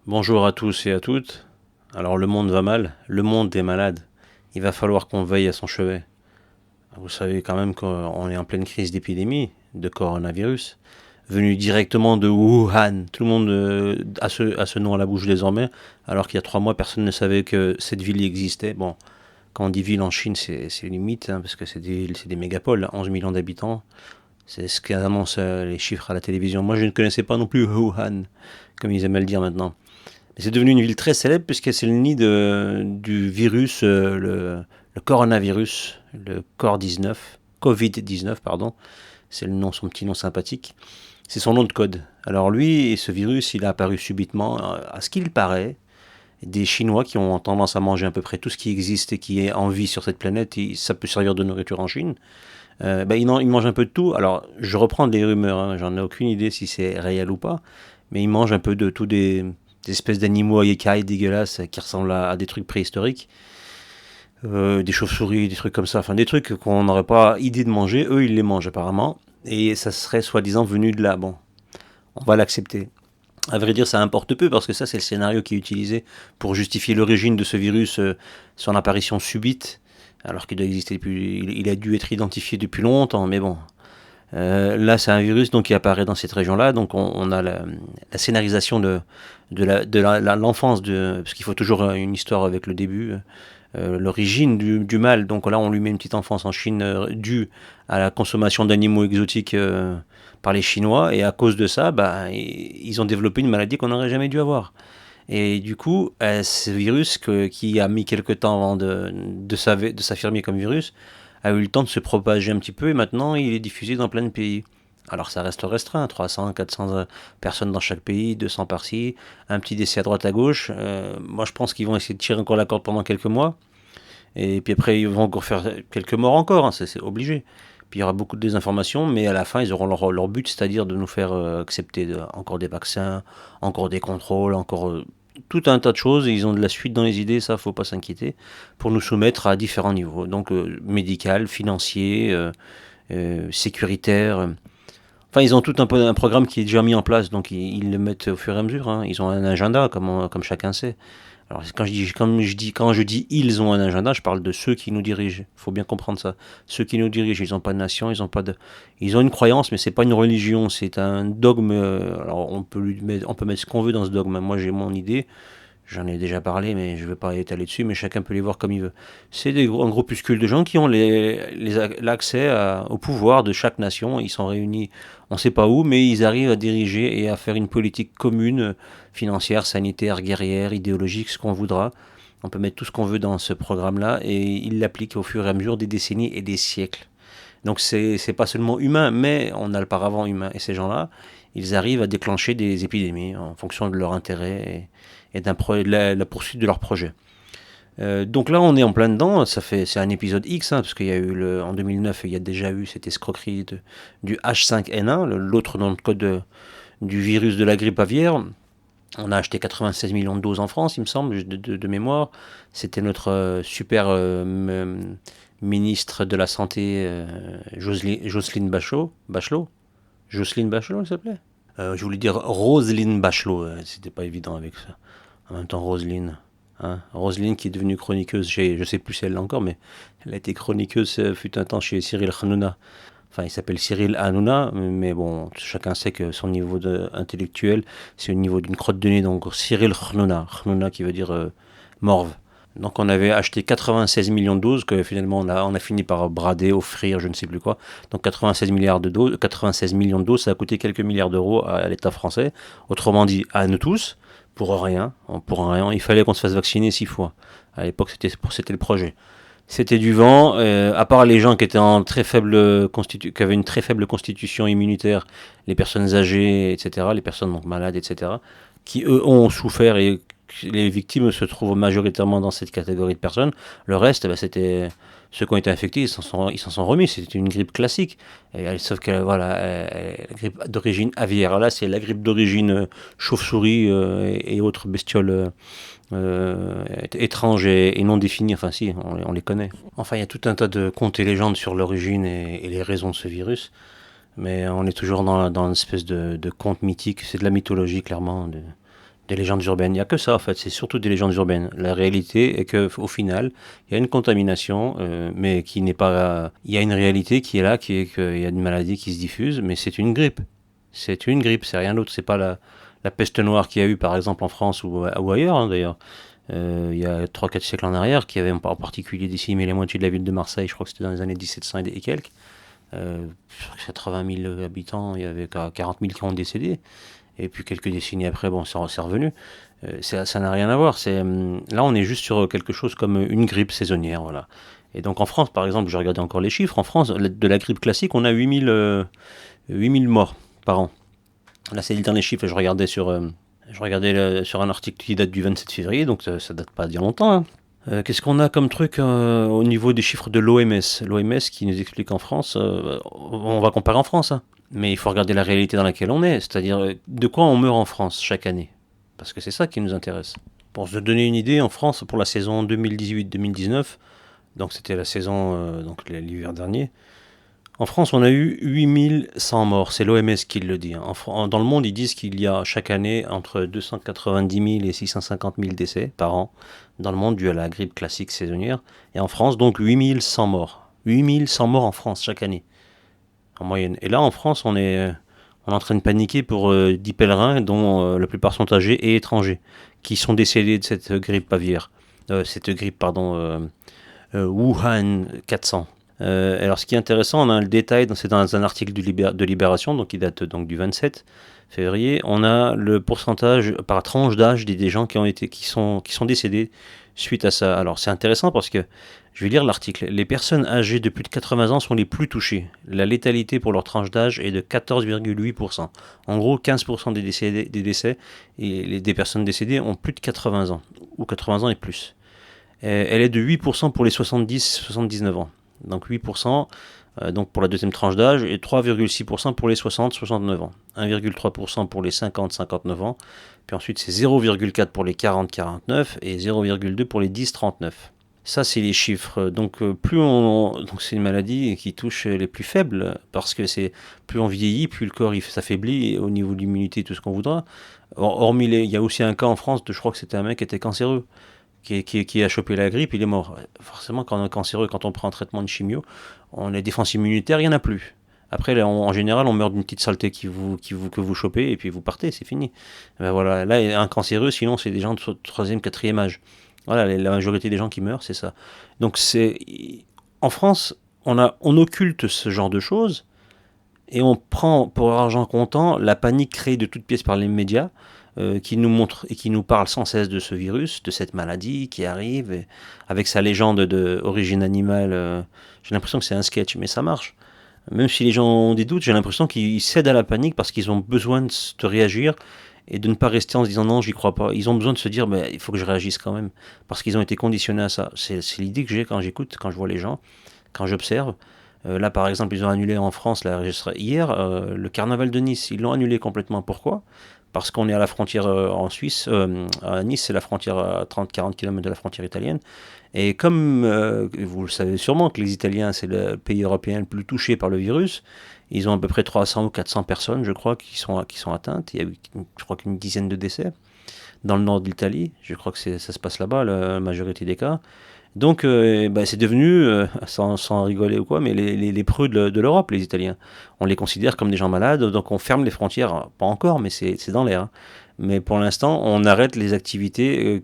Bonjour à tous et à toutes. Alors le monde va mal, le monde est malade. Il va falloir qu'on veille à son chevet. Vous savez quand même qu'on est en pleine crise d'épidémie de coronavirus, venu directement de Wuhan. Tout le monde a ce nom à la bouche désormais, alors qu'il y a 3 mois, personne ne savait que cette ville y existait. Bon, quand on dit ville en Chine, c'est limite, hein, parce que c'est des mégapoles, 11 millions d'habitants. C'est ce qu'annoncent les chiffres à la télévision. Moi, je ne connaissais pas non plus Wuhan, comme ils aiment le dire maintenant. C'est devenu une ville très célèbre puisque c'est le nid du virus, le coronavirus, le Cor-19, Covid-19, pardon. C'est le nom, son petit nom sympathique. C'est son nom de code. Alors lui, ce virus, il a apparu subitement, à ce qu'il paraît, des Chinois qui ont tendance à manger à peu près tout ce qui existe et qui est en vie sur cette planète, et ça peut servir de nourriture en Chine. Ils mangent un peu de tout. Alors, je reprends des rumeurs, hein, j'en ai aucune idée si c'est réel ou pas, mais ils mangent un peu de tout des espèces d'animaux à écailles dégueulasses qui ressemblent à des trucs préhistoriques. Des chauves-souris, des trucs comme ça, enfin des trucs qu'on n'aurait pas idée de manger, eux ils les mangent apparemment, et ça serait soi-disant venu de là. Bon, on va l'accepter. À vrai dire, ça importe peu parce que ça, c'est le scénario qui est utilisé pour justifier l'origine de ce virus, son apparition subite, alors qu'il doit exister depuis, il a dû être identifié depuis longtemps, mais bon. Là, c'est un virus donc, qui apparaît dans cette région-là, donc on a la scénarisation de l'enfance, parce qu'il faut toujours une histoire avec le début, l'origine du mal. Donc là, on lui met une petite enfance en Chine due à la consommation d'animaux exotiques par les Chinois, et à cause de ça, ils ont développé une maladie qu'on n'aurait jamais dû avoir. Et du coup, ce virus qui a mis quelques temps avant de s'affirmer comme virus, a eu le temps de se propager un petit peu et maintenant il est diffusé dans plein de pays. Alors ça reste restreint, 300, 400 personnes dans chaque pays, 200 par-ci, un petit décès à droite à gauche. Moi je pense qu'ils vont essayer de tirer encore la corde pendant quelques mois. Et puis après ils vont encore faire quelques morts encore, hein, c'est obligé. Puis il y aura beaucoup de désinformation, mais à la fin ils auront leur but, c'est-à-dire de nous faire accepter encore des vaccins, encore des contrôles, encore tout un tas de choses. Ils ont de la suite dans les idées, ça faut pas s'inquiéter, pour nous soumettre à différents niveaux. Donc médical, financier, sécuritaire. Enfin, ils ont tout un programme qui est déjà mis en place, donc ils le mettent au fur et à mesure, hein. Ils ont un agenda, comme chacun sait. Alors quand je dis ils ont un agenda, je parle de ceux qui nous dirigent. Il faut bien comprendre ça. Ceux qui nous dirigent, ils n'ont pas de nation, ils ont une croyance, mais c'est pas une religion, c'est un dogme. Alors on peut mettre ce qu'on veut dans ce dogme. Moi j'ai mon idée. J'en ai déjà parlé, mais je ne vais pas étaler dessus, mais chacun peut les voir comme il veut. C'est un groupuscule de gens qui ont l'accès au pouvoir de chaque nation. Ils sont réunis, on ne sait pas où, mais ils arrivent à diriger et à faire une politique commune, financière, sanitaire, guerrière, idéologique, ce qu'on voudra. On peut mettre tout ce qu'on veut dans ce programme-là et ils l'appliquent au fur et à mesure des décennies et des siècles. Donc c'est pas seulement humain, mais on a le paravent humain. Et ces gens-là, ils arrivent à déclencher des épidémies en fonction de leur intérêt et de la poursuite de leur projet. Donc là, on est en plein dedans. C'est un épisode X, hein, parce qu'il y a eu en 2009, il y a déjà eu cette escroquerie du H5N1, l'autre nom de code du virus de la grippe aviaire. On a acheté 96 millions de doses en France, il me semble, de mémoire. C'était notre super ministre de la Santé, Jocelyne Bachelot. Jocelyne Bachelot, elle s'appelait. Je voulais dire Roselyne Bachelot, c'était pas évident avec ça. En même temps, Roselyne. Hein, Roselyne qui est devenue chroniqueuse chez, je sais plus si elle l'a encore, mais elle a été chroniqueuse fut un temps chez Cyril Hanouna. Enfin, il s'appelle Cyril Hanouna, mais bon, chacun sait que son niveau intellectuel, c'est au niveau d'une crotte de nez. Donc Cyril Hanouna, Hanouna qui veut dire morve. Donc on avait acheté 96 millions de doses que finalement on a fini par brader, offrir, je ne sais plus quoi. Donc 96 milliards de doses, 96 millions de doses, ça a coûté quelques milliards d'euros à l'État français. Autrement dit, à nous tous, pour rien, Il fallait qu'on se fasse vacciner 6 fois. À l'époque, c'était le projet. C'était du vent, à part les gens qui étaient qui avaient une très faible constitution immunitaire, les personnes âgées, etc., les personnes donc malades, etc., qui eux ont souffert et les victimes se trouvent majoritairement dans cette catégorie de personnes. Le reste, c'était ceux qui ont été infectés, ils s'en sont remis. C'était une grippe classique. Sauf que voilà, la grippe d'origine aviaire. Là, c'est la grippe d'origine chauve-souris et autres bestioles étranges et non définies. Enfin, si, on les connaît. Enfin, il y a tout un tas de contes et légendes sur l'origine et les raisons de ce virus. Mais on est toujours dans une espèce de conte mythique. C'est de la mythologie, clairement. Des légendes urbaines, il n'y a que ça en fait, c'est surtout des légendes urbaines. La réalité est que au final, il y a une contamination, mais qui n'est pas. Il y a une réalité qui est là, qui est qu'il y a une maladie qui se diffuse, mais c'est une grippe. C'est une grippe, c'est rien d'autre. C'est pas la peste noire qu'il y a eu par exemple en France ou ailleurs hein, d'ailleurs. Il y a 3 4 siècles en arrière, qui avait en particulier décimé la moitié de la ville de Marseille, je crois que c'était dans les années 1700 et quelques. 80 000 habitants, il y avait 40 000 qui ont décédé. Et puis quelques décennies après, bon, c'est revenu. Ça n'a rien à voir. Là, on est juste sur quelque chose comme une grippe saisonnière, voilà. Et donc en France, par exemple, je regardais encore les chiffres. En France, de la grippe classique, on a 8 000 morts par an. Là, c'est les derniers chiffres. Je regardais sur un article qui date du 27 février, donc ça date pas d'il y a longtemps, hein. Qu'est-ce qu'on a comme truc au niveau des chiffres de l'OMS? L'OMS qui nous explique en France, on va comparer en France, hein. Mais il faut regarder la réalité dans laquelle on est, c'est-à-dire de quoi on meurt en France chaque année. Parce que c'est ça qui nous intéresse. Pour se donner une idée, en France, pour la saison 2018-2019, donc c'était la saison, donc l'hiver dernier, en France on a eu 8100 morts, c'est l'OMS qui le dit, hein. Dans le monde ils disent qu'il y a chaque année entre 290 000 et 650 000 décès par an dans le monde dû à la grippe classique saisonnière. Et en France donc 8100 morts. 8100 morts en France chaque année en moyenne. Et là, en France, on est en train de paniquer pour 10 pèlerins, dont la plupart sont âgés et étrangers, qui sont décédés de cette grippe aviaire. Wuhan 400. Alors, ce qui est intéressant, on a le détail, c'est dans un article de Libération, donc qui date donc du 27 février. On a le pourcentage par tranche d'âge des gens qui sont décédés suite à ça. Alors, c'est intéressant parce que je vais lire l'article. Les personnes âgées de plus de 80 ans sont les plus touchées. La létalité pour leur tranche d'âge est de 14,8%. En gros, 15% des décès et des personnes décédées ont plus de 80 ans, ou 80 ans et plus. Elle est de 8% pour les 70-79 ans. Donc 8% donc pour la deuxième tranche d'âge et 3,6% pour les 60-69 ans. 1,3% pour les 50-59 ans. Puis ensuite c'est 0,4% pour les 40-49 et 0,2% pour les 10-39. Ça, c'est les chiffres. Donc, donc c'est une maladie qui touche les plus faibles parce que plus on vieillit, plus le corps s'affaiblit au niveau de l'immunité, tout ce qu'on voudra. Hormis il y a aussi un cas en France je crois que c'était un mec qui était cancéreux, qui a chopé la grippe, il est mort. Forcément, quand on est cancéreux, quand on prend un traitement de chimio, on a défense immunitaire, il n'y en a plus. Après, là, en général, on meurt d'une petite saleté que vous chopez et puis vous partez, c'est fini. Ben voilà, là, un cancéreux, sinon, c'est des gens de 3e, 4e âge. Voilà, la majorité des gens qui meurent, c'est ça. Donc, en France, on occulte ce genre de choses et on prend pour argent comptant la panique créée de toutes pièces par les médias qui nous montrent et qui nous parlent sans cesse de ce virus, de cette maladie qui arrive, avec sa légende d'origine animale. J'ai l'impression que c'est un sketch, mais ça marche. Même si les gens ont des doutes, j'ai l'impression qu'ils cèdent à la panique parce qu'ils ont besoin de réagir et de ne pas rester en se disant non, j'y crois pas. Ils ont besoin de se dire il faut que je réagisse quand même parce qu'ils ont été conditionnés à ça. C'est l'idée que j'ai quand j'écoute, quand je vois les gens, quand j'observe. Là, par exemple, ils ont annulé en France, là, hier, le carnaval de Nice. Ils l'ont annulé complètement. Pourquoi ? Parce qu'on est à la frontière en Suisse. À Nice, c'est la frontière à 30-40 km de la frontière italienne. Et comme vous le savez sûrement que les Italiens, c'est le pays européen le plus touché par le virus, ils ont à peu près 300 ou 400 personnes, je crois, qui sont atteintes. Il y a eu, je crois, qu'une dizaine de décès dans le nord de l'Italie. Je crois que ça se passe là-bas, la majorité des cas. Donc, c'est devenu, sans rigoler ou quoi, mais les preux de l'Europe, les Italiens. On les considère comme des gens malades, donc on ferme les frontières. Pas encore, mais c'est dans l'air, hein. Mais pour l'instant, on arrête les activités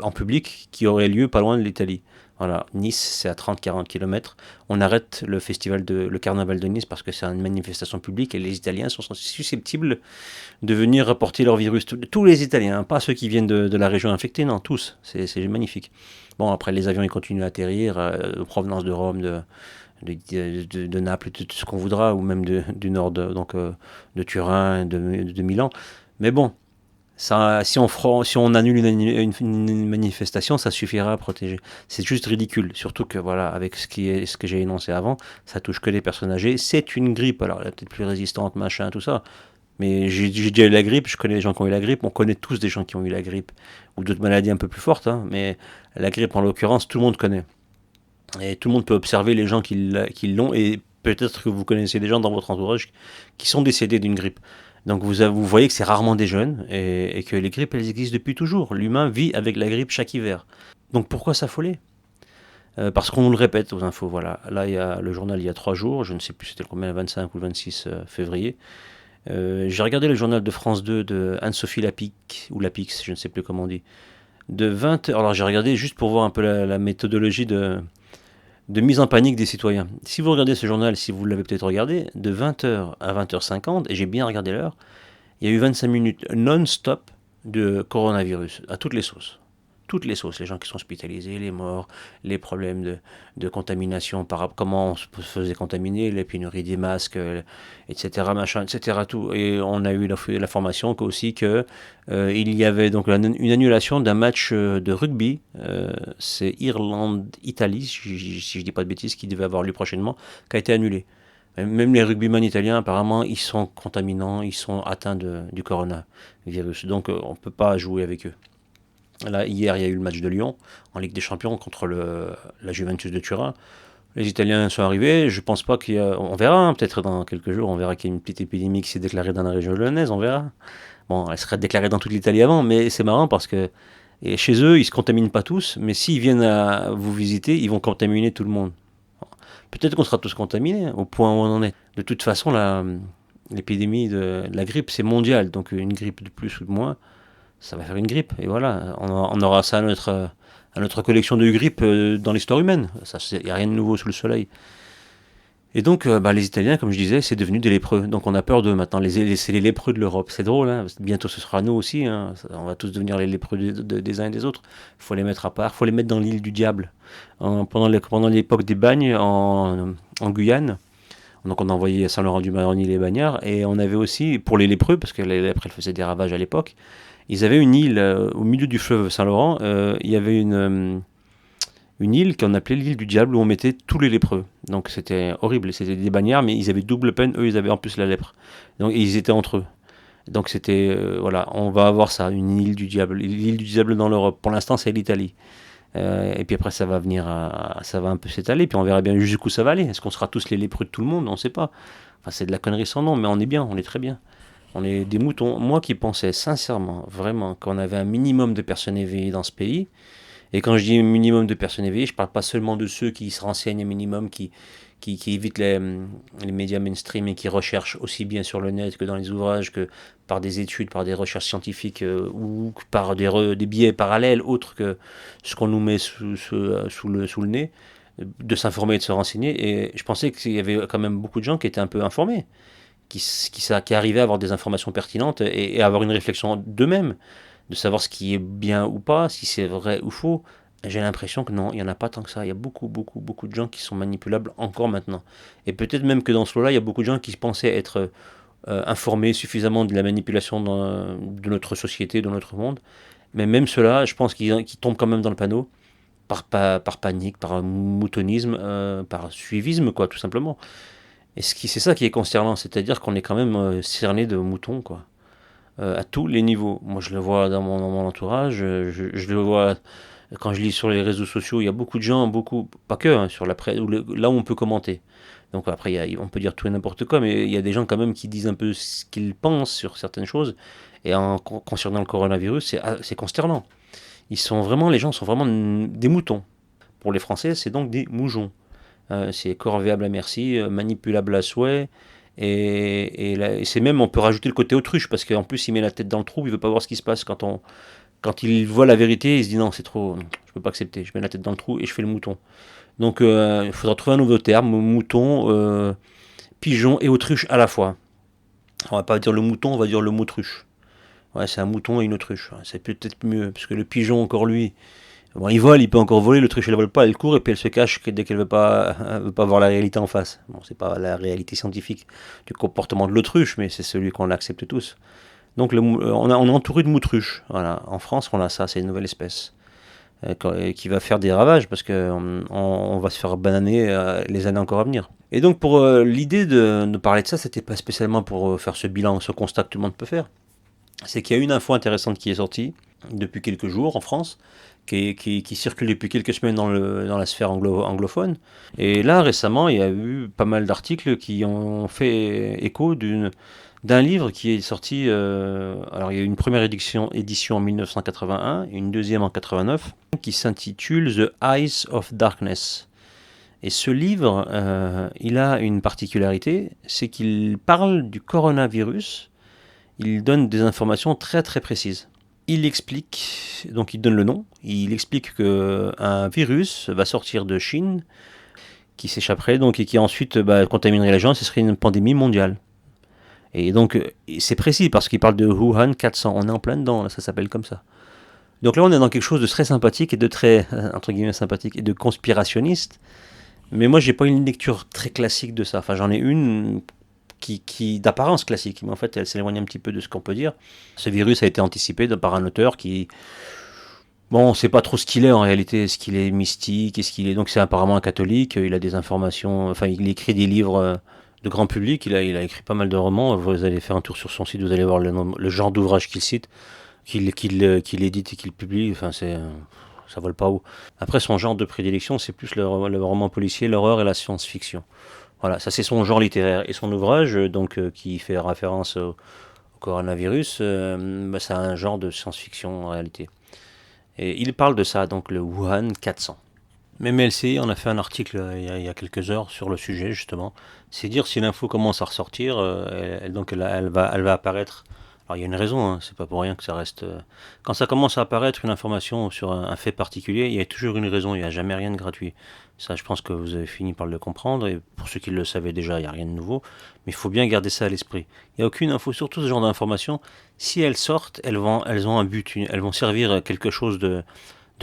en public qui auraient lieu pas loin de l'Italie. Voilà, Nice, c'est à 30-40 km. On arrête le carnaval de Nice parce que c'est une manifestation publique et les Italiens sont susceptibles de venir rapporter leur virus. Tous les Italiens, hein, pas ceux qui viennent de la région infectée, non, tous. C'est magnifique. Bon, après, les avions, ils continuent à atterrir, de provenance de Rome, de Naples, tout ce qu'on voudra, ou même du nord, de Turin, de Milan. Mais bon, ça, si on annule une manifestation, ça suffira à protéger. C'est juste ridicule, surtout que voilà, avec ce que j'ai énoncé avant, ça touche que les personnes âgées. C'est une grippe, alors elle est peut-être plus résistante, machin, tout ça. Mais j'ai déjà eu la grippe, je connais des gens qui ont eu la grippe, on connaît tous des gens qui ont eu la grippe, ou d'autres maladies un peu plus fortes, hein, mais la grippe en l'occurrence, tout le monde connaît. Et tout le monde peut observer les gens qui l'ont, et peut-être que vous connaissez des gens dans votre entourage qui sont décédés d'une grippe. Donc vous voyez que c'est rarement des jeunes et que les grippes, elles existent depuis toujours. L'humain vit avec la grippe chaque hiver. Donc pourquoi s'affoler? Parce qu'on nous le répète aux infos, voilà. Là, il y a le journal il y a 3 jours, je ne sais plus c'était combien, le 25 ou le 26 février. J'ai regardé le journal de France 2 de Anne-Sophie Lapix, ou Lapix, je ne sais plus comment on dit. De 20 heures, alors j'ai regardé juste pour voir un peu la méthodologie de mise en panique des citoyens. Si vous regardez ce journal, si vous l'avez peut-être regardé, de 20 heures à 20h50, et j'ai bien regardé l'heure, il y a eu 25 minutes non-stop de coronavirus, à toutes les sauces. Toutes les sauces, les gens qui sont hospitalisés, les morts, les problèmes de contamination, comment on se faisait contaminer, les pénuries des masques, etc., machin, etc., tout. Et on a eu l'information aussi que il y avait donc une annulation d'un match de rugby, c'est Irlande-Italie, si je ne dis pas de bêtises, qui devait avoir lieu prochainement, qui a été annulé. Même les rugbymen italiens, apparemment, ils sont contaminants, ils sont atteints du coronavirus. Donc, on ne peut pas jouer avec eux. Là, hier, il y a eu le match de Lyon en Ligue des Champions contre la Juventus de Turin. Les Italiens sont arrivés. Je pense pas qu'il y a. On verra, hein, peut-être dans quelques jours, on verra qu'il y a une petite épidémie qui s'est déclarée dans la région lyonnaise. On verra. Bon, elle serait déclarée dans toute l'Italie avant, mais c'est marrant parce que et chez eux, ils se contaminent pas tous, mais s'ils viennent à vous visiter, ils vont contaminer tout le monde. Peut-être qu'on sera tous contaminés, hein, au point où on en est. De toute façon, l'épidémie de la grippe, c'est mondial. Donc une grippe de plus ou de moins, ça va faire une grippe. Et voilà, on aura ça à notre collection de grippes dans l'histoire humaine. Il n'y a rien de nouveau sous le soleil. Et donc, les Italiens, comme je disais, c'est devenu des lépreux. Donc on a peur d'eux maintenant. C'est les lépreux de l'Europe. C'est drôle, hein. Bientôt ce sera nous aussi, hein. On va tous devenir les lépreux des uns et des autres. Il faut les mettre à part. Il faut les mettre dans l'île du diable. Pendant l'époque des bagnes en Guyane, donc on a envoyé Saint-Laurent-du-Maroni les bagnards. Et on avait aussi, pour les lépreux, parce que les lèpres elles faisaient des ravages à l'époque, ils avaient une île au milieu du fleuve Saint-Laurent. Il y avait une île qu'on appelait l'île du diable où on mettait tous les lépreux. Donc c'était horrible, c'était des bagnards, mais ils avaient double peine, eux ils avaient en plus la lèpre. Donc ils étaient entre eux. Donc c'était, voilà, on va avoir ça, une île du diable, l'île du diable dans l'Europe. Pour l'instant c'est l'Italie. Et puis après ça va venir, ça va un peu s'étaler, puis on verra bien jusqu'où ça va aller. Est-ce qu'on sera tous les lépreux de tout le monde? On ne sait pas. Enfin c'est de la connerie sans nom, mais on est bien, on est très bien. On est des moutons. Moi qui pensais sincèrement, vraiment, qu'on avait un minimum de personnes éveillées dans ce pays, et quand je dis minimum de personnes éveillées, je ne parle pas seulement de ceux qui se renseignent un minimum, qui évitent les médias mainstream et qui recherchent aussi bien sur le net que dans les ouvrages, que par des études, par des recherches scientifiques ou par des biais parallèles autres que ce qu'on nous met sous le nez, de s'informer et de se renseigner. Et je pensais qu'il y avait quand même beaucoup de gens qui étaient un peu informés, qui arrivaient à avoir des informations pertinentes et à avoir une réflexion d'eux-mêmes, de savoir ce qui est bien ou pas, si c'est vrai ou faux. J'ai l'impression que non, il n'y en a pas tant que ça. Il y a beaucoup, beaucoup, beaucoup de gens qui sont manipulables encore maintenant. Et peut-être même que dans ce lot-là, il y a beaucoup de gens qui pensaient être informés suffisamment de la manipulation de notre société, de notre monde. Mais même ceux-là, je pense qu'ils tombent quand même dans le panneau par panique, par moutonisme, par suivisme, quoi, tout simplement. Et c'est ça qui est consternant, c'est-à-dire qu'on est quand même cerné de moutons, quoi, à tous les niveaux. Moi, je le vois dans mon entourage, je le vois quand je lis sur les réseaux sociaux, il y a beaucoup de gens, pas que, hein, sur la presse, là où on peut commenter. Donc après, on peut dire tout et n'importe quoi, mais il y a des gens quand même qui disent un peu ce qu'ils pensent sur certaines choses. Et concernant le coronavirus, c'est consternant. Les gens sont vraiment des moutons. Pour les Français, c'est donc des moujons. C'est corvéable à merci, manipulable à souhait. Et c'est même, on peut rajouter le côté autruche, parce qu'en plus, il met la tête dans le trou, il veut pas voir ce qui se passe. Quand il voit la vérité, il se dit non, c'est trop, non, je peux pas accepter. Je mets la tête dans le trou et je fais le mouton. Donc, il faudra trouver un nouveau terme, mouton, pigeon et autruche à la fois. On va pas dire le mouton, on va dire le moutruche. Ouais, c'est un mouton et une autruche. Ouais, c'est peut-être mieux, parce que le pigeon, encore lui, bon, il vole, il peut encore voler, l'autruche elle vole pas, elle court et puis elle se cache dès qu'elle veut pas voir la réalité en face. Bon, c'est pas la réalité scientifique du comportement de l'autruche, mais c'est celui qu'on accepte tous. Donc on est entouré de moutruches. Voilà. En France, on a ça, c'est une nouvelle espèce qui va faire des ravages parce qu'on va se faire bananer les années encore à venir. Et donc pour l'idée de parler de ça, c'était pas spécialement pour faire ce bilan, ce constat que tout le monde peut faire. C'est qu'il y a une info intéressante qui est sortie depuis quelques jours en France, qui circule depuis quelques semaines dans la sphère anglophone. Et là, récemment, il y a eu pas mal d'articles qui ont fait écho d'un livre qui est sorti. Alors, il y a eu une première édition en 1981, une deuxième en 89, qui s'intitule The Eyes of Darkness. Et ce livre, il a une particularité, c'est qu'il parle du coronavirus. Il donne des informations très très précises. Il explique, donc il donne le nom, il explique qu'un virus va sortir de Chine, qui s'échapperait donc et qui ensuite contaminerait les gens, ce serait une pandémie mondiale. Et donc c'est précis parce qu'il parle de Wuhan 400, on est en plein dedans, là, ça s'appelle comme ça. Donc là on est dans quelque chose de très sympathique et de très, entre guillemets sympathique, et de conspirationniste, mais moi j'ai pas une lecture très classique de ça, enfin j'en ai une qui d'apparence classique, mais en fait elle s'éloigne un petit peu de ce qu'on peut dire. Ce virus a été anticipé par un auteur qui, bon, on sait pas trop ce qu'il est en réalité, est-ce qu'il est mystique, est-ce qu'il est, donc c'est apparemment un catholique, il a des informations, enfin il écrit des livres de grand public, il a écrit pas mal de romans, vous allez faire un tour sur son site, vous allez voir le genre d'ouvrage qu'il cite, qu'il édite et qu'il publie, enfin ça vole pas haut. Après son genre de prédilection c'est plus le roman policier, l'horreur et la science-fiction. Voilà, ça c'est son genre littéraire. Et son ouvrage, qui fait référence au coronavirus, c'est un genre de science-fiction en réalité. Et il parle de ça, donc le Wuhan 400. Même LCI en a fait un article il y a quelques heures sur le sujet justement. C'est dire si l'info commence à ressortir, elle va apparaître. Alors il y a une raison, hein, c'est pas pour rien que ça reste. Quand ça commence à apparaître une information sur un fait particulier, il y a toujours une raison, il n'y a jamais rien de gratuit. Ça, je pense que vous avez fini par le comprendre, et pour ceux qui le savaient déjà, il n'y a rien de nouveau, mais il faut bien garder ça à l'esprit. Il n'y a aucune info, surtout ce genre d'informations, si elles sortent, elles ont un but, elles vont servir à quelque chose de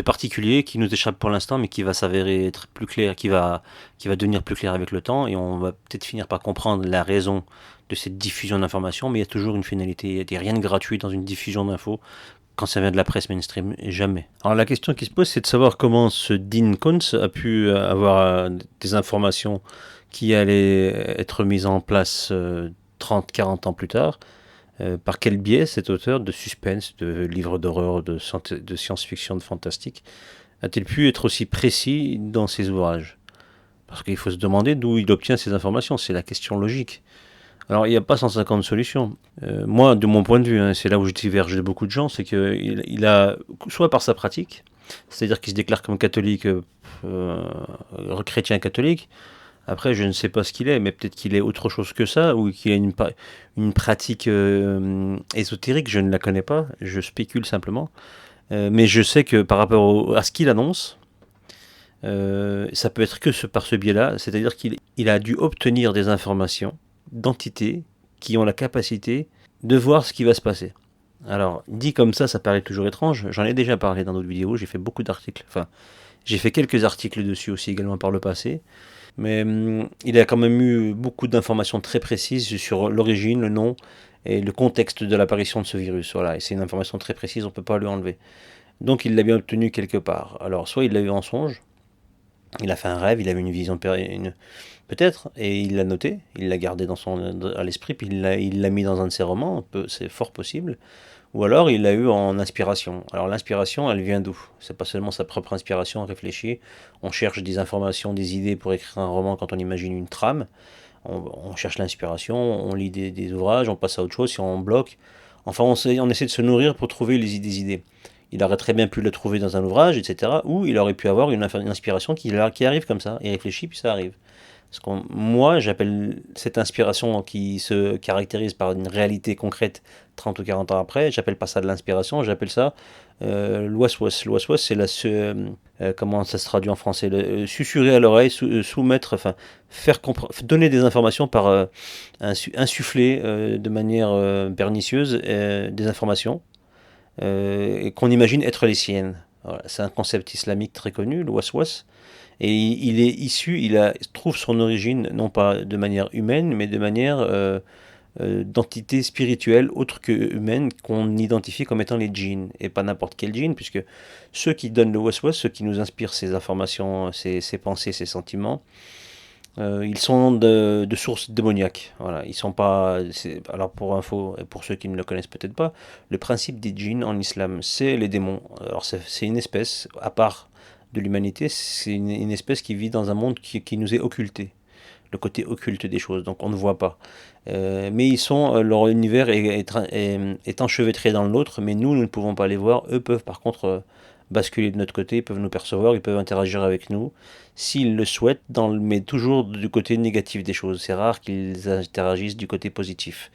particulier qui nous échappe pour l'instant, mais qui va s'avérer être plus clair, qui va devenir plus clair avec le temps, et on va peut-être finir par comprendre la raison de cette diffusion d'informations, mais il y a toujours une finalité, il n'y a rien de gratuit dans une diffusion d'infos, quand ça vient de la presse mainstream, jamais. Alors la question qui se pose, c'est de savoir comment ce Dean Koontz a pu avoir des informations qui allaient être mises en place 30-40 ans plus tard. Par quel biais cet auteur de suspense, de livres d'horreur, de science-fiction, de fantastique, a-t-il pu être aussi précis dans ses ouvrages? Parce qu'il faut se demander d'où il obtient ces informations, c'est la question logique. Alors, il n'y a pas 150 solutions. Moi, de mon point de vue, hein, c'est là où je diverge de beaucoup de gens, c'est qu'il a, soit par sa pratique, c'est-à-dire qu'il se déclare comme catholique, chrétien catholique. Après, je ne sais pas ce qu'il est, mais peut-être qu'il est autre chose que ça, ou qu'il a une pratique ésotérique, je ne la connais pas, je spécule simplement. Mais je sais que par rapport à ce qu'il annonce, ça peut être que par ce biais-là, c'est-à-dire qu'il a dû obtenir des informations d'entités qui ont la capacité de voir ce qui va se passer. Alors, dit comme ça paraît toujours étrange. J'en ai déjà parlé dans d'autres vidéos, j'ai fait beaucoup d'articles. Enfin, j'ai fait quelques articles dessus aussi également par le passé. Mais il a quand même eu beaucoup d'informations très précises sur l'origine, le nom et le contexte de l'apparition de ce virus. Voilà, et c'est une information très précise, on ne peut pas lui enlever. Donc il l'a bien obtenu quelque part. Alors, soit il l'a eu en songe, il a fait un rêve, il avait une vision peut-être, et il l'a noté, il l'a gardé à l'esprit, puis il l'a mis dans un de ses romans, c'est fort possible. Ou alors il l'a eu en inspiration. Alors l'inspiration, elle vient d'où? C'est pas seulement sa propre inspiration réfléchie. On cherche des informations, des idées pour écrire un roman quand on imagine une trame. On cherche l'inspiration, on lit des ouvrages, on passe à autre chose si on bloque. Enfin, on essaie de se nourrir pour trouver des idées. Il aurait très bien pu le trouver dans un ouvrage, etc. Ou il aurait pu avoir une inspiration qui arrive comme ça. Il réfléchit, puis ça arrive. Moi, j'appelle cette inspiration qui se caractérise par une réalité concrète 30 ou 40 ans après, j'appelle pas ça de l'inspiration, j'appelle ça l'ouest-ouest. L'ouest-ouest, c'est comment ça se traduit en français, susurrer à l'oreille, soumettre, enfin, donner des informations par insuffler de manière pernicieuse des informations et qu'on imagine être les siennes. Voilà, c'est un concept islamique très connu, le waswas. Et il trouve son origine non pas de manière humaine, mais de manière d'entité spirituelle autre que humaine qu'on identifie comme étant les djinns. Et pas n'importe quel djinn, puisque ceux qui donnent le waswas, ceux qui nous inspirent ces informations, ces pensées, ces sentiments, ils sont de sources démoniaques. Voilà, ils sont pas. Alors pour info, et pour ceux qui ne le connaissent peut-être pas, le principe des djinns en islam, c'est les démons. Alors c'est une espèce à part de l'humanité, c'est une espèce qui vit dans un monde qui nous est occulté. le côté occulte des choses, donc on ne voit pas. Mais ils sont, leur univers est enchevêtré dans l'autre, mais nous ne pouvons pas les voir. Eux peuvent par contre basculer de notre côté, ils peuvent nous percevoir, ils peuvent interagir avec nous, s'ils le souhaitent, mais toujours du côté négatif des choses. C'est rare qu'ils interagissent du côté positif.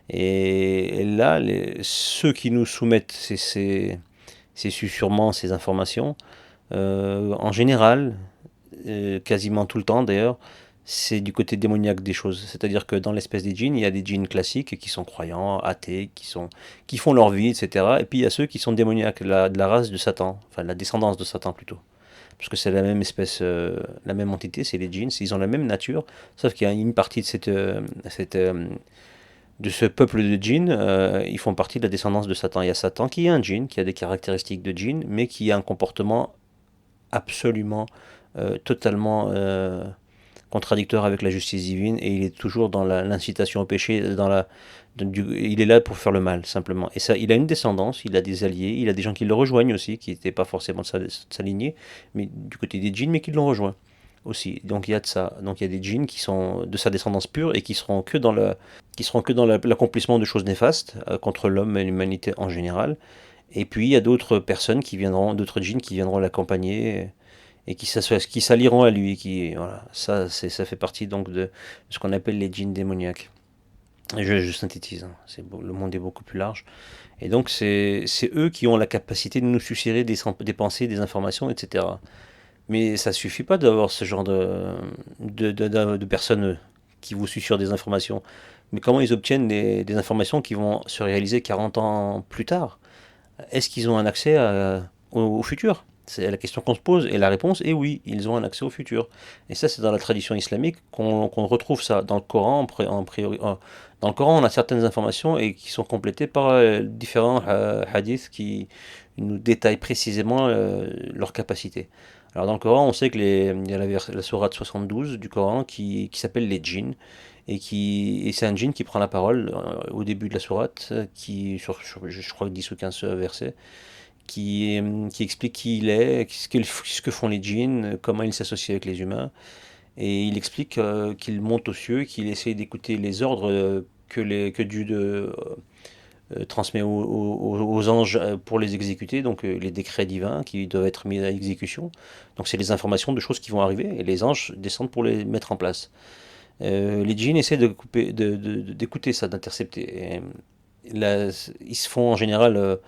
Et là, ceux qui nous soumettent ces susurrements, ces informations, en général, quasiment tout le temps d'ailleurs, c'est du côté démoniaque des choses. C'est-à-dire que dans l'espèce des djinns, il y a des djinns classiques qui sont croyants, athées, qui font leur vie, etc. Et puis il y a ceux qui sont démoniaques, de la race de Satan, enfin de la descendance de Satan plutôt. Parce que c'est la même espèce, la même entité, c'est les djinns, ils ont la même nature, sauf qu'il y a une partie de de ce peuple de djinns, ils font partie de la descendance de Satan. Il y a Satan qui est un djinn, qui a des caractéristiques de djinn, mais qui a un comportement absolument, totalement contradictoire avec la justice divine, et il est toujours dans l'incitation au péché, il est là pour faire le mal, simplement. Et ça, il a une descendance, il a des alliés, il a des gens qui le rejoignent aussi, qui n'étaient pas forcément de sa lignée, mais du côté des djinns, mais qui l'ont rejoint aussi. Donc il y a de ça. Donc il y a des djinns qui sont de sa descendance pure et qui seront que dans l'accomplissement de choses néfastes contre l'homme et l'humanité en général. Et puis il y a d'autres personnes qui viendront, d'autres djinns qui viendront l'accompagner et qui s'allieront à lui. Voilà, ça fait partie donc de ce qu'on appelle les djinns démoniaques. Je synthétise, hein. Le monde est beaucoup plus large. Et donc c'est eux qui ont la capacité de nous susurrer des pensées, des informations, etc. Mais ça suffit pas d'avoir ce genre de personnes qui vous susurrent des informations. Mais comment ils obtiennent des informations qui vont se réaliser 40 ans plus tard? Est-ce qu'ils ont un accès au futur? C'est la question qu'on se pose, et la réponse est oui, ils ont un accès au futur. Et ça, c'est dans la tradition islamique qu'on retrouve ça. Dans le Coran, dans le Coran, on a certaines informations et qui sont complétées par différents hadiths qui nous détaillent précisément leurs capacités. Alors dans le Coran, on sait il y a la sourate 72 du Coran qui s'appelle les djinns, et c'est un djinn qui prend la parole au début de la sourate, je crois 10 ou 15 versets, qui explique qui il est, ce que font les djinns, comment ils s'associent avec les humains. Et il explique qu'il monte aux cieux, qu'il essaie d'écouter les ordres que Dieu transmet aux anges pour les exécuter, donc les décrets divins qui doivent être mis à exécution. Donc c'est les informations de choses qui vont arriver, et les anges descendent pour les mettre en place. Les djinns essaient d'écouter ça, d'intercepter. Là, ils se font en général,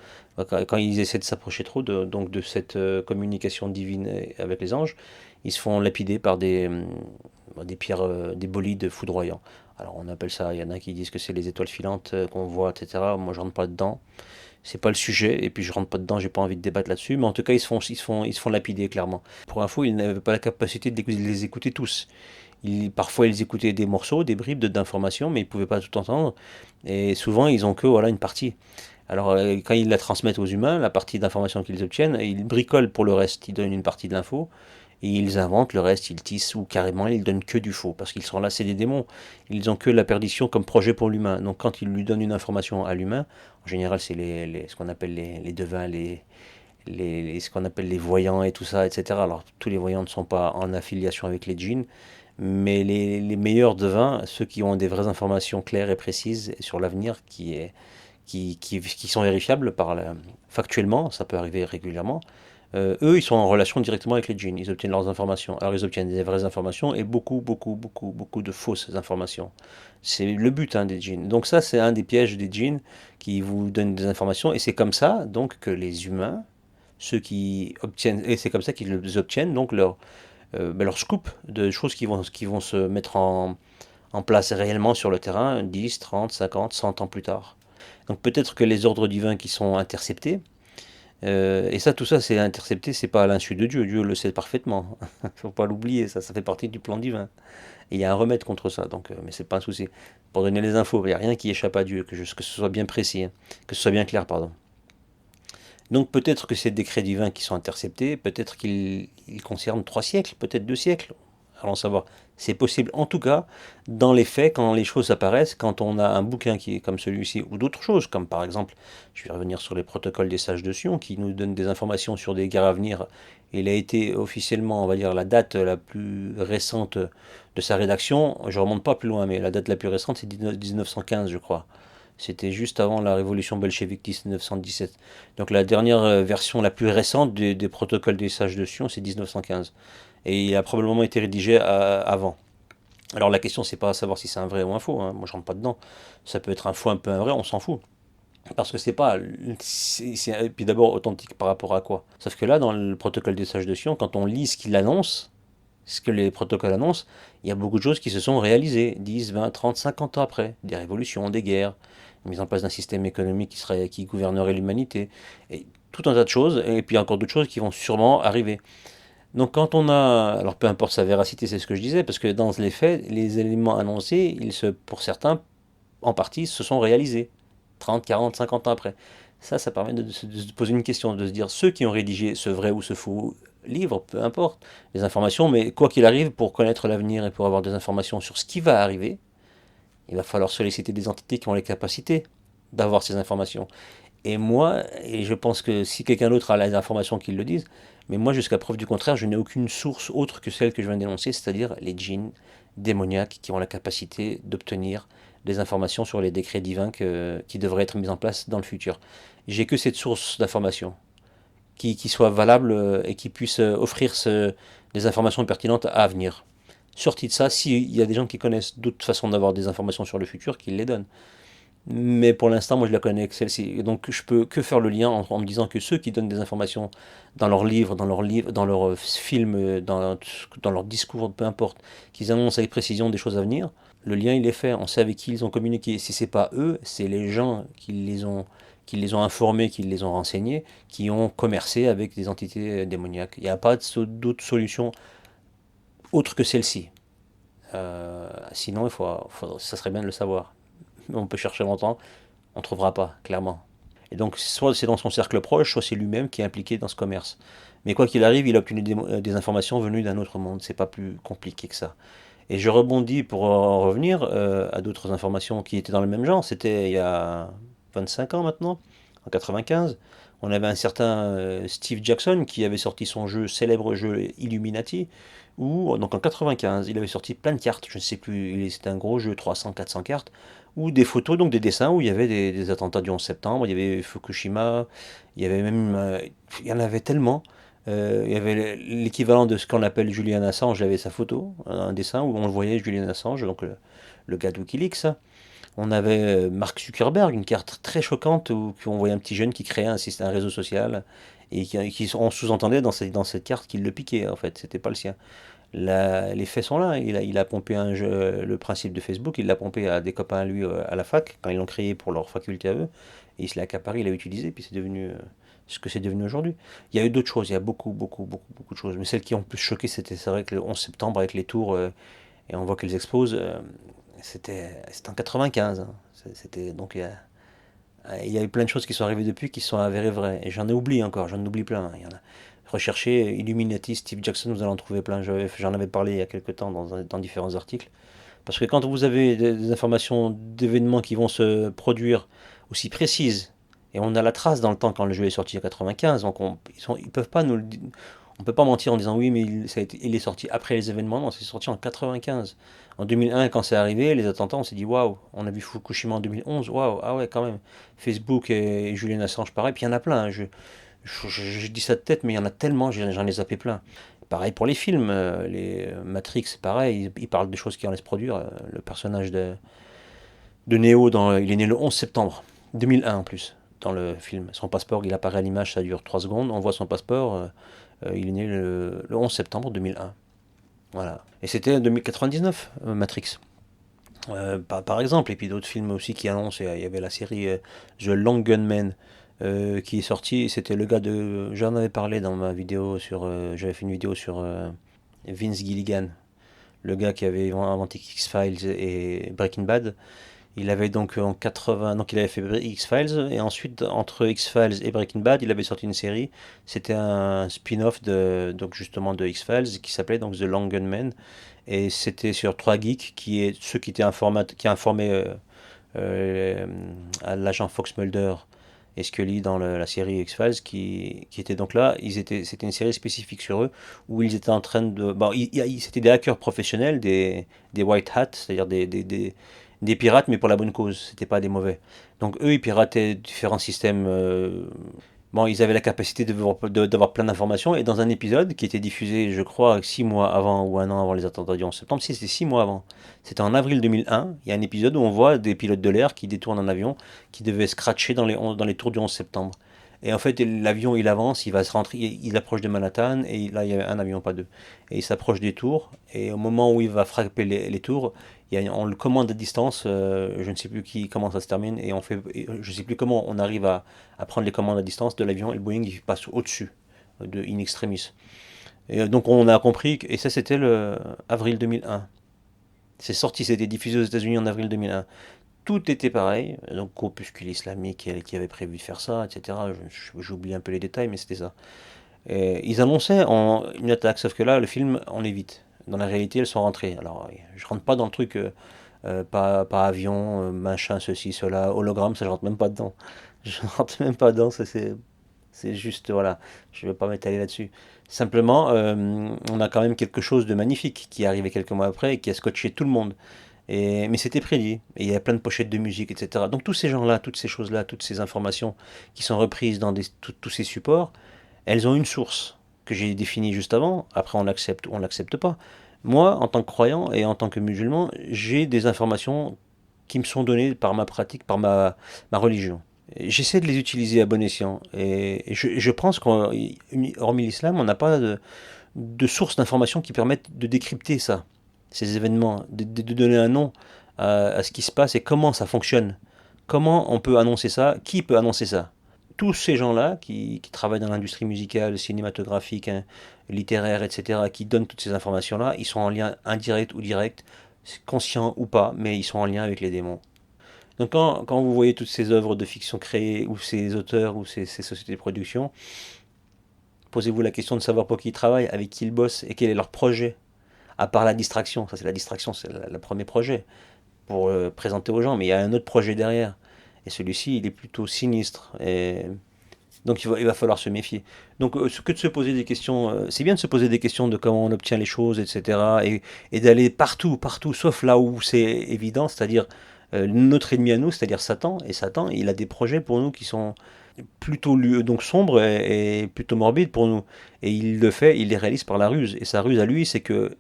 quand ils essaient de s'approcher trop donc de cette communication divine avec les anges, ils se font lapider par des pierres, des bolides foudroyants. Alors on appelle ça, il y en a qui disent que c'est les étoiles filantes qu'on voit, etc. Moi je rentre pas dedans, c'est pas le sujet, et puis je rentre pas dedans, j'ai pas envie de débattre là-dessus, mais en tout cas ils se font lapider clairement. Pour info, ils n'avaient pas la capacité de les écouter tous. Parfois, ils écoutaient des morceaux, des bribes d'informations, mais ils ne pouvaient pas tout entendre. Et souvent, ils ont que voilà, une partie. Alors, quand ils la transmettent aux humains, la partie d'information qu'ils obtiennent, ils bricolent pour le reste. Ils donnent une partie de l'info, et ils inventent le reste, ils tissent, ou carrément, ils donnent que du faux. Parce qu'ils sont là, c'est des démons. Ils ont que la perdition comme projet pour l'humain. Donc, quand ils lui donnent une information à l'humain, en général, c'est ce qu'on appelle les devins, ce qu'on appelle les voyants et tout ça, etc. Alors, tous les voyants ne sont pas en affiliation avec les djinns, mais les meilleurs devins, ceux qui ont des vraies informations claires et précises sur l'avenir, qui sont vérifiables factuellement, ça peut arriver régulièrement, eux, ils sont en relation directement avec les djinns, ils obtiennent leurs informations. Alors ils obtiennent des vraies informations et beaucoup, beaucoup, beaucoup, beaucoup de fausses informations. C'est le but, hein, des djinns. Donc ça, c'est un des pièges des djinns qui vous donnent des informations, et c'est comme ça donc que les humains, ceux qui obtiennent, et c'est comme ça qu'ils obtiennent donc leur scoop de choses qui vont se mettre en place réellement sur le terrain 10, 30, 50, 100 ans plus tard. Donc peut-être que les ordres divins qui sont interceptés, et ça, tout ça, c'est intercepté, c'est pas à l'insu de Dieu, Dieu le sait parfaitement. Faut pas l'oublier, ça fait partie du plan divin. Et il y a un remède contre ça, donc, mais c'est pas un souci. Pour donner les infos, il n'y a rien qui échappe à Dieu, que ce soit bien précis, hein, que ce soit bien clair, pardon. Donc peut-être que ces décrets divins qui sont interceptés, peut-être qu'ils concernent 3 siècles, peut-être 2 siècles. Allons savoir. C'est possible, en tout cas, dans les faits, quand les choses apparaissent, quand on a un bouquin qui est comme celui-ci, ou d'autres choses, comme par exemple, je vais revenir sur les protocoles des sages de Sion, qui nous donnent des informations sur des guerres à venir. Il a été officiellement, on va dire, la date la plus récente de sa rédaction. Je remonte pas plus loin, mais la date la plus récente, c'est 1915, je crois. C'était juste avant la révolution bolchevique 1917. Donc la dernière version la plus récente des protocoles des sages de Sion, c'est 1915. Et il a probablement été rédigé avant. Alors la question, c'est pas à savoir si c'est un vrai ou un faux, hein. Moi je rentre pas dedans. Ça peut être un faux, un peu un vrai, on s'en fout. Parce que c'est pas. Et puis d'abord, authentique par rapport à quoi? Sauf que là, dans le protocole des sages de Sion, quand on lit ce qu'il annonce, ce que les protocoles annoncent, il y a beaucoup de choses qui se sont réalisées 10, 20, 30, 50 ans après. Des révolutions, des guerres, la mise en place d'un système économique qui gouvernerait l'humanité, et tout un tas de choses, et puis encore d'autres choses qui vont sûrement arriver. Donc quand on a, alors peu importe sa véracité, c'est ce que je disais, parce que dans les faits, les éléments annoncés, pour certains, en partie, se sont réalisés 30, 40, 50 ans après. Ça permet de se poser une question, de se dire ceux qui ont rédigé ce vrai ou ce faux livre, peu importe, les informations, mais quoi qu'il arrive, pour connaître l'avenir et pour avoir des informations sur ce qui va arriver, il va falloir solliciter des entités qui ont les capacités d'avoir ces informations. Et moi, et je pense que si quelqu'un d'autre a les informations qu'il le dise, mais moi, jusqu'à preuve du contraire, je n'ai aucune source autre que celle que je viens d'énoncer, c'est-à-dire les djinns démoniaques qui ont la capacité d'obtenir des informations sur les décrets divins qui devraient être mis en place dans le futur. J'ai que cette source d'information qui soit valable et qui puisse offrir des informations pertinentes à venir. Sorti de ça, s'il y a des gens qui connaissent d'autres façons d'avoir des informations sur le futur, qu'ils les donnent. Mais pour l'instant, moi, je la connais que celle-ci. Donc, je peux que faire le lien en me disant que ceux qui donnent des informations dans leurs livres, dans leurs films, dans leurs discours, peu importe, qu'ils annoncent avec précision des choses à venir, le lien, il est fait. On sait avec qui ils ont communiqué. Si c'est pas eux, c'est les gens qui les ont informés, qui les ont renseignés, qui ont commercé avec des entités démoniaques. Il n'y a pas d'autre solution autre que celle-ci. Sinon, ça serait bien de le savoir. On peut chercher longtemps, on ne trouvera pas, clairement. Et donc, soit c'est dans son cercle proche, soit c'est lui-même qui est impliqué dans ce commerce. Mais quoi qu'il arrive, il a obtenu des informations venues d'un autre monde. C'est pas plus compliqué que ça. Et je rebondis pour en revenir à d'autres informations qui étaient dans le même genre. C'était il y a 25 ans maintenant, en 95. On avait un certain Steve Jackson qui avait sorti son célèbre jeu Illuminati, où donc en 95, il avait sorti plein de cartes, je ne sais plus, c'était un gros jeu, 300, 400 cartes, ou des photos, donc des dessins où il y avait des attentats du 11 septembre, il y avait Fukushima, il y avait même, il y en avait tellement. Il y avait l'équivalent de ce qu'on appelle Julian Assange, il avait sa photo, un dessin où on le voyait, Julian Assange, donc le gars de Wikileaks. On avait Mark Zuckerberg, une carte très choquante où on voyait un petit jeune qui créait un réseau social et on sous-entendait dans cette carte qu'il le piquait en fait, c'était pas le sien. Les faits sont là, il a pompé le principe de Facebook, il l'a pompé à des copains à lui à la fac quand ils l'ont créé pour leur faculté à eux et il se l'a accaparé, il l'a utilisé puis c'est devenu ce que c'est devenu aujourd'hui. Il y a eu d'autres choses, il y a beaucoup, beaucoup, beaucoup, beaucoup de choses, mais celles qui ont plus choqué, c'est vrai que le 11 septembre avec les tours et on voit qu'elles explosent. C'était en 95, hein. C'était donc il y a eu plein de choses qui sont arrivées depuis qui sont avérées vraies. Et j'en ai oublié encore, j'en oublie plein. Il y en a. Recherchez Illuminati, Steve Jackson, vous allez en trouver plein. J'en avais parlé il y a quelques temps dans différents articles. Parce que quand vous avez des informations d'événements qui vont se produire aussi précises, et on a la trace dans le temps quand le jeu est sorti en 95, donc ils peuvent pas on peut pas mentir en disant oui, mais il est sorti après les événements. Non, c'est sorti en 95. En 2001, quand c'est arrivé, les attentats, on s'est dit waouh, on a vu Fukushima en 2011, waouh, ah ouais, quand même. Facebook et Julian Assange, pareil, puis il y en a plein, hein. Je dis ça de tête, mais il y en a tellement, j'en ai zappé plein. Pareil pour les films, les Matrix, pareil, ils parlent des choses qui en laissent produire. Le personnage de Neo, il est né le 11 septembre 2001 en plus, dans le film. Son passeport, il apparaît à l'image, ça dure 3 secondes, on voit son passeport, il est né le 11 septembre 2001. Voilà. Et c'était en 2099, Matrix. Par exemple, et puis d'autres films aussi qui annoncent, il y avait la série The Long Gunman qui est sortie, c'était le gars j'en avais parlé dans ma vidéo j'avais fait une vidéo sur Vince Gilligan, le gars qui avait inventé X-Files et Breaking Bad. Il avait donc en 80, donc il avait fait X-Files et ensuite entre X-Files et Breaking Bad, il avait sorti une série. C'était un spin-off de donc justement de X-Files qui s'appelait donc The Long Gunman et c'était sur trois geeks qui est ceux qui étaient qui informaient euh, à l'agent Fox Mulder et Scully dans la série X-Files qui étaient donc là. C'était une série spécifique sur eux où ils étaient en train de. Bon, c'était des hackers professionnels, des white hats, c'est-à-dire des pirates, mais pour la bonne cause. C'était pas des mauvais. Donc eux, ils pirataient différents systèmes. Bon, ils avaient la capacité d'avoir plein d'informations. Et dans un épisode qui était diffusé, je crois, 6 mois avant ou un an avant les attentats du 11 septembre, si c'était 6 mois avant, c'était en avril 2001, il y a un épisode où on voit des pilotes de l'air qui détournent un avion qui devait scratcher dans les tours du 11 septembre. Et en fait, l'avion, il avance, il va se rentrer, il approche de Manhattan, et là, il y a un avion, pas deux. Et il s'approche des tours, et au moment où il va frapper les tours, on le commande à distance, je ne sais plus comment ça se termine, et je ne sais plus comment on arrive à prendre les commandes à distance de l'avion, et le Boeing, il passe au-dessus, de in extremis. Et donc on a compris, et ça c'était le avril 2001. C'est sorti, c'était diffusé aux États-Unis en avril 2001. Tout était pareil, donc groupuscule islamique qui avait prévu de faire ça, etc. J'oublie un peu les détails, mais c'était ça. Et ils annonçaient une attaque, sauf que là, le film, on évite. Dans la réalité, elles sont rentrées. Alors, je rentre pas dans le truc, pas avion, machin, ceci, cela, hologramme, ça je rentre même pas dedans. Je rentre même pas dedans, c'est juste, voilà, je ne vais pas m'étaler là-dessus. Simplement, on a quand même quelque chose de magnifique qui est arrivé quelques mois après et qui a scotché tout le monde. Mais c'était prédit, et il y a plein de pochettes de musique, etc. Donc tous ces gens-là, toutes ces choses-là, toutes ces informations qui sont reprises dans tous ces supports, elles ont une source que j'ai définie juste avant. Après, on l'accepte ou on l'accepte pas. Moi, en tant que croyant et en tant que musulman, j'ai des informations qui me sont données par ma pratique, par ma religion. J'essaie de les utiliser à bon escient. Et je pense qu'hormis l'islam, on n'a pas de source d'informations qui permettent de décrypter ça, ces événements, de donner un nom à ce qui se passe et comment ça fonctionne. Comment on peut annoncer ça? Qui peut annoncer ça? Tous ces gens-là qui travaillent dans l'industrie musicale, cinématographique, hein, littéraire, etc., qui donnent toutes ces informations-là, ils sont en lien indirect ou direct, conscient ou pas, mais ils sont en lien avec les démons. Donc quand vous voyez toutes ces œuvres de fiction créées, ou ces auteurs, ou ces sociétés de production, posez-vous la question de savoir pour qui ils travaillent, avec qui ils bossent, et quel est leur projet. À part la distraction, ça c'est la distraction, c'est le premier projet, pour présenter aux gens, mais il y a un autre projet derrière. Et celui-ci, il est plutôt sinistre. Et donc il va falloir se méfier. Donc que de se poser des questions, c'est bien de se poser des questions de comment on obtient les choses, etc. Et d'aller partout, partout, sauf là où c'est évident, c'est-à-dire notre ennemi à nous, c'est-à-dire Satan. Et Satan, il a des projets pour nous qui sont plutôt donc sombres et plutôt morbides pour nous. Et il le fait, il les réalise par la ruse. Et sa ruse à lui, c'est que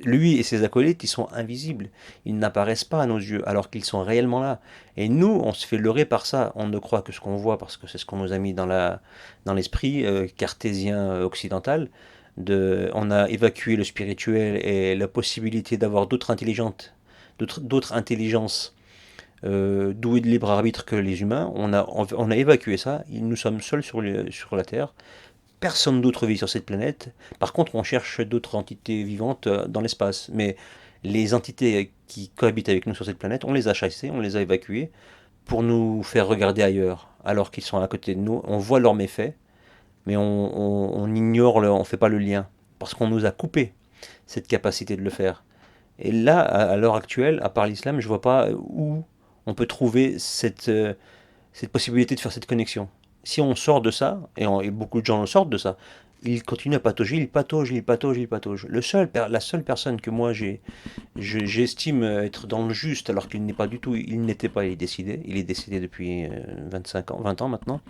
lui et ses acolytes, ils sont invisibles. Ils n'apparaissent pas à nos yeux, alors qu'ils sont réellement là. Et nous, on se fait leurrer par ça. On ne croit que ce qu'on voit, parce que c'est ce qu'on nous a mis dans l'esprit cartésien occidental. On a évacué le spirituel et la possibilité d'avoir d'autres intelligences douées de libre arbitre que les humains. On a évacué ça. Nous sommes seuls sur la Terre. Personne d'autre vit sur cette planète. Par contre, on cherche d'autres entités vivantes dans l'espace. Mais les entités qui cohabitent avec nous sur cette planète, on les a chassées, on les a évacuées pour nous faire regarder ailleurs, alors qu'ils sont à côté de nous. On voit leurs méfaits, mais on ignore, on ne fait pas le lien, parce qu'on nous a coupé cette capacité de le faire. Et là, à l'heure actuelle, à part l'islam, je ne vois pas où on peut trouver cette possibilité de faire cette connexion. Si on sort de ça, et beaucoup de gens le sortent de ça, il continue à patauger, il patauge, il patauge, il patauge. La seule personne que moi j'estime être dans le juste, alors qu'il n'est pas du tout, il n'était pas, il est décédé depuis 25 ans, 20 ans maintenant,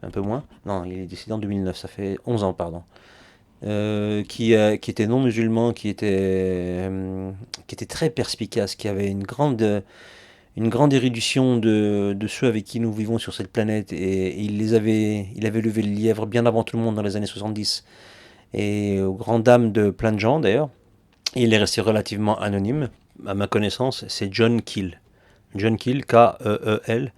un peu moins. Non, il est décédé en 2009, ça fait 11 ans, pardon. Qui était non musulman, qui était très perspicace, qui avait une grande érudition de ceux avec qui nous vivons sur cette planète, et il avait levé le lièvre bien avant tout le monde dans les années 70, et aux grandes dames de plein de gens d'ailleurs. Il est resté relativement anonyme, à ma connaissance, c'est John Keel. John Keel, K-E-E-L,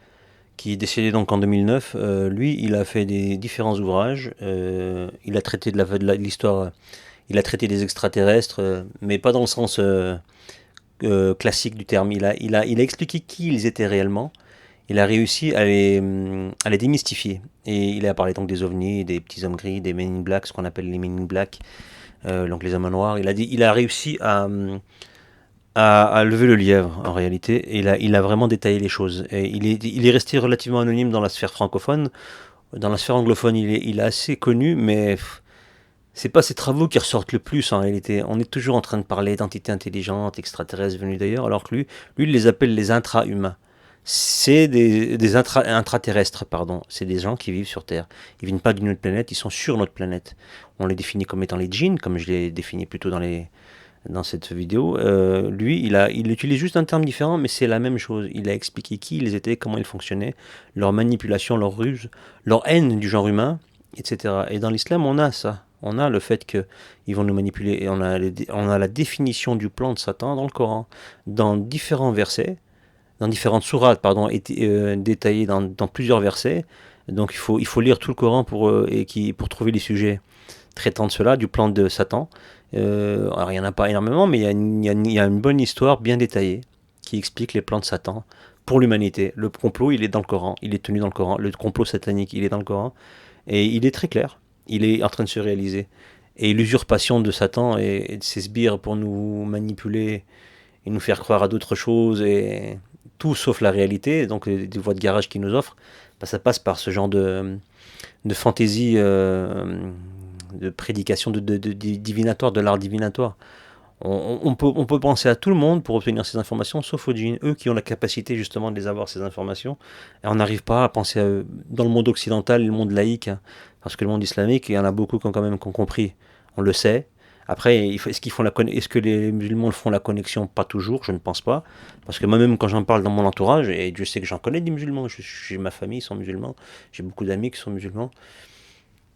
qui est décédé donc en 2009. Lui, il a fait des différents ouvrages, il a traité de l'histoire, il a traité des extraterrestres, mais pas dans le sens classique du terme. Il a expliqué qui ils étaient réellement. Il a réussi à les démystifier. Et il a parlé donc des ovnis, des petits hommes gris, des Men in Black, ce qu'on appelle les Men in Black, donc les hommes noirs. Il a réussi à lever le lièvre en réalité. Et il a vraiment détaillé les choses. Et il est resté relativement anonyme dans la sphère francophone. Dans la sphère anglophone, il est assez connu, mais c'est pas ses travaux qui ressortent le plus en réalité. On est toujours en train de parler d'entités intelligentes, extraterrestres venues d'ailleurs, alors que lui, il les appelle les intra-humains. C'est des intraterrestres, pardon. C'est des gens qui vivent sur Terre. Ils viennent pas d'une autre planète, ils sont sur notre planète. On les définit comme étant les djinns, comme je l'ai défini plutôt dans cette vidéo. Lui, il utilise juste un terme différent, mais c'est la même chose. Il a expliqué qui ils étaient, comment ils fonctionnaient, leur manipulation, leur ruse, leur haine du genre humain, etc. Et dans l'islam, on a ça. On a le fait qu'ils vont nous manipuler. Et on a la définition du plan de Satan dans le Coran, dans différents versets, dans différentes sourates, pardon, détaillées dans plusieurs versets. Donc il faut lire tout le Coran pour trouver les sujets traitant de cela, du plan de Satan. Alors il n'y en a pas énormément, mais il y a une bonne histoire bien détaillée qui explique les plans de Satan pour l'humanité. Le complot, il est dans le Coran, il est tenu dans le Coran. Le complot satanique, il est dans le Coran. Et il est très clair, il est en train de se réaliser. Et l'usurpation de Satan et de ses sbires pour nous manipuler et nous faire croire à d'autres choses, et tout sauf la réalité, donc des voies de garage qu'ils nous offrent, bah, ça passe par ce genre de fantaisie, de prédication de divinatoire, de l'art divinatoire. On peut penser à tout le monde pour obtenir ces informations, sauf aux djinns, eux qui ont la capacité justement de les avoir, ces informations. Et on n'arrive pas à penser à eux. Dans le monde occidental, le monde laïque, hein, parce que le monde islamique, il y en a beaucoup qui ont quand même compris. On le sait. Après, est-ce que les musulmans font la connexion? Pas toujours, je ne pense pas. Parce que moi-même, quand j'en parle dans mon entourage, et Dieu sait que j'en connais des musulmans, j'ai ma famille, ils sont musulmans, j'ai beaucoup d'amis qui sont musulmans,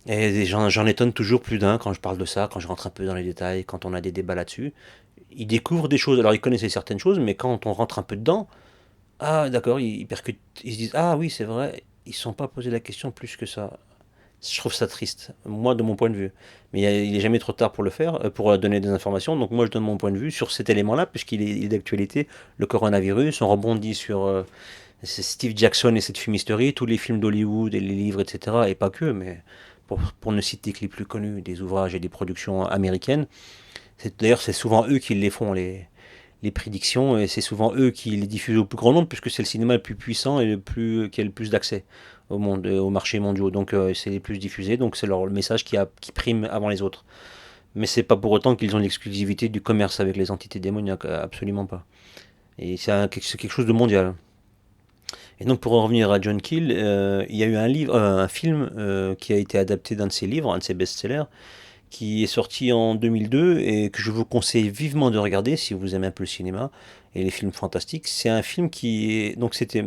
et j'en étonne toujours plus d'un quand je parle de ça, quand je rentre un peu dans les détails, quand on a des débats là-dessus. Ils découvrent des choses, alors ils connaissaient certaines choses, mais quand on rentre un peu dedans, ah d'accord, ils percutent, ils se disent, ah oui, c'est vrai, ils ne se sont pas posé la question plus que ça. Je trouve ça triste, moi de mon point de vue. Mais il n'est jamais trop tard pour le faire, pour donner des informations. Donc moi je donne mon point de vue sur cet élément-là, puisqu'il est d'actualité, le coronavirus. On rebondit sur Steve Jackson et cette fumisterie, tous les films d'Hollywood et les livres, etc. Et pas que, mais pour ne citer que les plus connus, des ouvrages et des productions américaines. D'ailleurs, c'est souvent eux qui les font, les prédictions, et c'est souvent eux qui les diffusent au plus grand nombre, puisque c'est le cinéma le plus puissant et qui a le plus d'accès au monde, au marché mondiaux. Donc c'est les plus diffusés, donc c'est le message qui prime avant les autres. Mais c'est pas pour autant qu'ils ont l'exclusivité du commerce avec les entités démoniaques, absolument pas. Et c'est quelque chose de mondial. Et donc pour en revenir à John Keel, il y a eu un film qui a été adapté d'un de ses livres, un de ses best-sellers, qui est sorti en 2002 et que je vous conseille vivement de regarder si vous aimez un peu le cinéma et les films fantastiques. C'est un film donc c'était,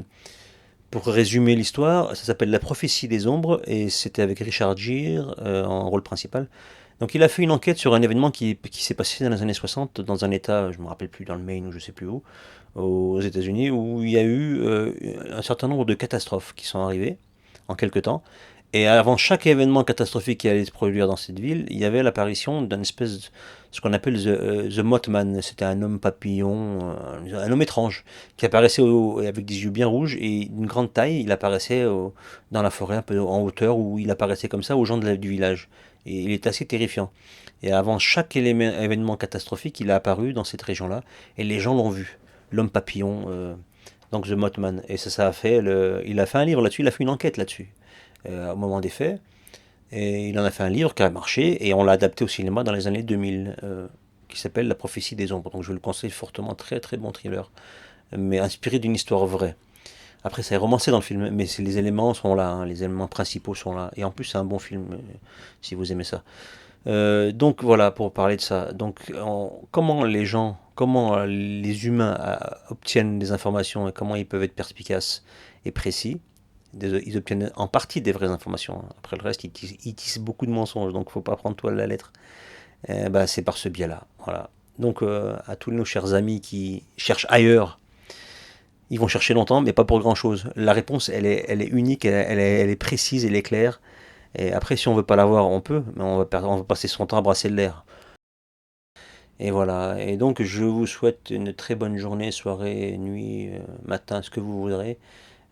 pour résumer l'histoire, ça s'appelle La prophétie des ombres et c'était avec Richard Gere en rôle principal. Donc il a fait une enquête sur un événement qui s'est passé dans les années 60 dans un état, je ne me rappelle plus, dans le Maine ou je ne sais plus où, aux États-Unis, où il y a eu un certain nombre de catastrophes qui sont arrivées en quelque temps. Et avant chaque événement catastrophique qui allait se produire dans cette ville, il y avait l'apparition d'une espèce ce qu'on appelle the Mothman. C'était un homme papillon, un homme étrange, qui apparaissait avec des yeux bien rouges et d'une grande taille. Il apparaissait dans la forêt, un peu en hauteur, où il apparaissait comme ça aux gens du village. Et il est assez terrifiant. Et avant chaque événement catastrophique, il a apparu dans cette région-là, et les gens l'ont vu. L'homme papillon, donc The Mothman. Et ça a fait, il a fait un livre là-dessus, il a fait une enquête là-dessus, au moment des faits. Et il en a fait un livre qui a marché, et on l'a adapté au cinéma dans les années 2000, qui s'appelle La prophétie des ombres. Donc je le conseille fortement, très très bon thriller, mais inspiré d'une histoire vraie. Après, ça est romancé dans le film, mais les éléments sont là, hein, les éléments principaux sont là. Et en plus, c'est un bon film, si vous aimez ça. Donc voilà, pour parler de ça. Donc comment les humains obtiennent des informations et comment ils peuvent être perspicaces et précis. Ils obtiennent en partie des vraies informations. Après le reste, ils tissent beaucoup de mensonges, donc il ne faut pas prendre tout à la lettre. Bah, c'est par ce biais-là. Voilà. Donc à tous nos chers amis qui cherchent ailleurs, ils vont chercher longtemps, mais pas pour grand-chose. La réponse, elle est unique, elle est précise, elle est claire. Et après, si on veut pas l'avoir, on peut, mais on va passer son temps à brasser de l'air. Et voilà. Et donc, je vous souhaite une très bonne journée, soirée, nuit, matin, ce que vous voudrez.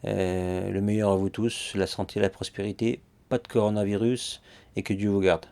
Le meilleur à vous tous, la santé, la prospérité, pas de coronavirus et que Dieu vous garde.